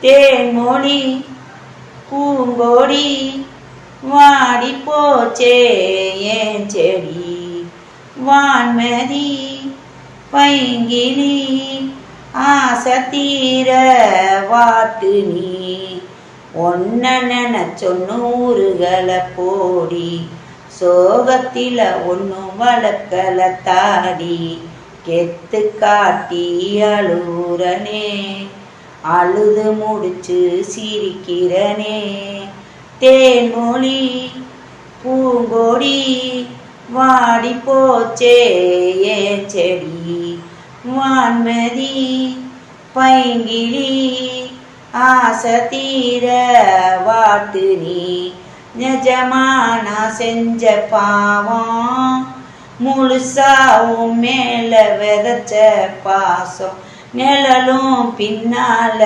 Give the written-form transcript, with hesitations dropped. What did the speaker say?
தேன்மொழி பூங்கோடி வாடி போச்சே ஏன் செடி வான்மதி பைங்கிளி ஆசத்தீர வாட்டு நீ ஒன்ன நினைச்சொன்னூறுகளை போடி சோகத்தில ஒன்னும் வளர்க்கல தாடி கெத்து காட்டி அழுறனே அழுது முடிச்சு சிரிக்கிறனே தேன்மொழி பூங்கோடி வாடி போச்சே ஏன் செடி வான்மதி பைங்கிளி ஆசத்தீர வாட்டு நீ நிஜமான செஞ்ச பாவம் முழுசாவும் மேல விதைச்ச பாசம் நிழலும் பின்னால